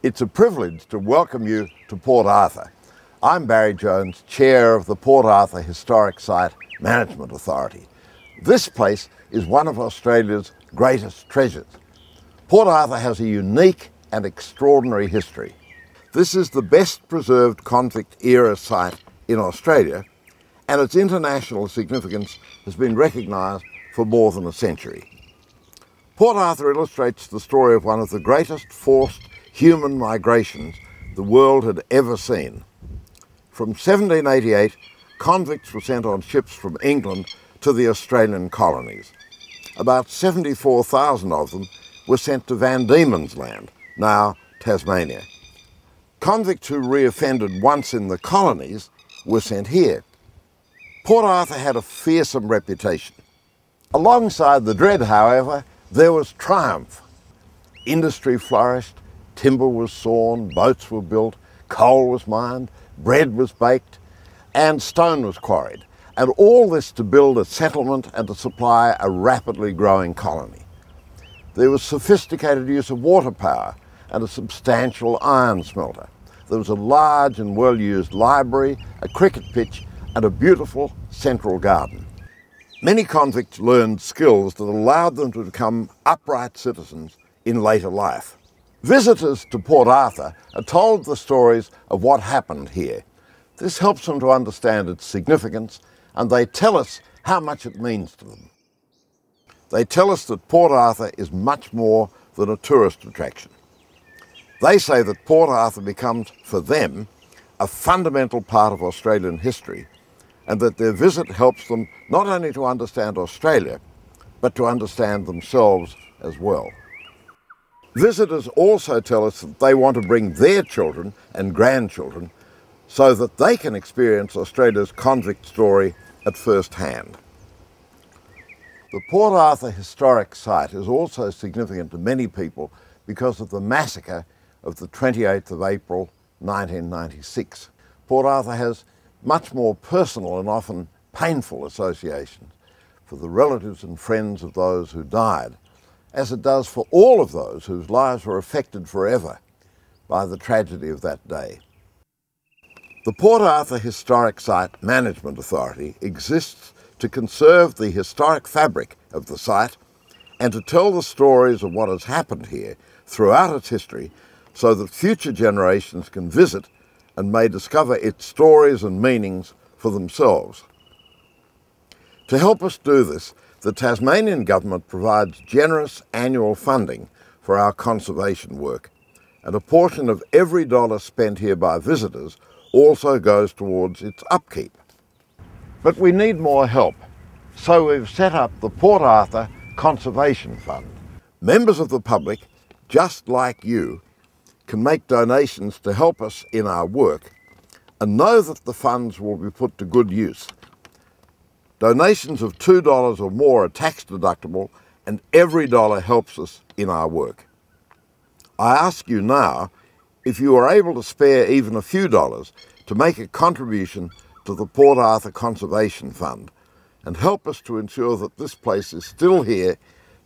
It's a privilege to welcome you to Port Arthur. I'm Barry Jones, Chair of the Port Arthur Historic Site Management Authority. This place is one of Australia's greatest treasures. Port Arthur has a unique and extraordinary history. This is the best preserved convict-era site in Australia, and its international significance has been recognised for more than a century. Port Arthur illustrates the story of one of the greatest forced human migrations the world had ever seen. From 1788, convicts were sent on ships from England to the Australian colonies. About 74,000 of them were sent to Van Diemen's Land, now Tasmania. Convicts who reoffended once in the colonies were sent here. Port Arthur had a fearsome reputation. Alongside the dread, however, there was triumph. Industry flourished, timber was sawn, boats were built, coal was mined, bread was baked, and stone was quarried. And all this to build a settlement and to supply a rapidly growing colony. There was sophisticated use of water power and a substantial iron smelter. There was a large and well-used library, a cricket pitch, and a beautiful central garden. Many convicts learned skills that allowed them to become upright citizens in later life. Visitors to Port Arthur are told the stories of what happened here. This helps them to understand its significance, and they tell us how much it means to them. They tell us that Port Arthur is much more than a tourist attraction. They say that Port Arthur becomes, for them, a fundamental part of Australian history, and that their visit helps them not only to understand Australia, but to understand themselves as well. Visitors also tell us that they want to bring their children and grandchildren so that they can experience Australia's convict story at first hand. The Port Arthur Historic Site is also significant to many people because of the massacre of the 28th of April 1996. Port Arthur has much more personal and often painful associations for the relatives and friends of those who died, as it does for all of those whose lives were affected forever by the tragedy of that day. The Port Arthur Historic Site Management Authority exists to conserve the historic fabric of the site and to tell the stories of what has happened here throughout its history so that future generations can visit and may discover its stories and meanings for themselves. To help us do this, the Tasmanian government provides generous annual funding for our conservation work, and a portion of every dollar spent here by visitors also goes towards its upkeep. But we need more help, so we've set up the Port Arthur Conservation Fund. Members of the public, just like you, can make donations to help us in our work and know that the funds will be put to good use. Donations of $2 or more are tax deductible, and every dollar helps us in our work. I ask you now, if you are able to spare even a few dollars, to make a contribution to the Port Arthur Conservation Fund and help us to ensure that this place is still here,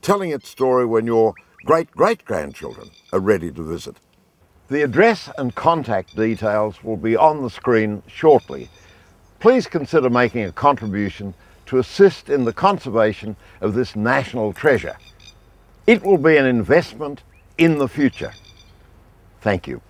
telling its story when your great-great-grandchildren are ready to visit. The address and contact details will be on the screen shortly. Please consider making a contribution to assist in the conservation of this national treasure. It will be an investment in the future. Thank you.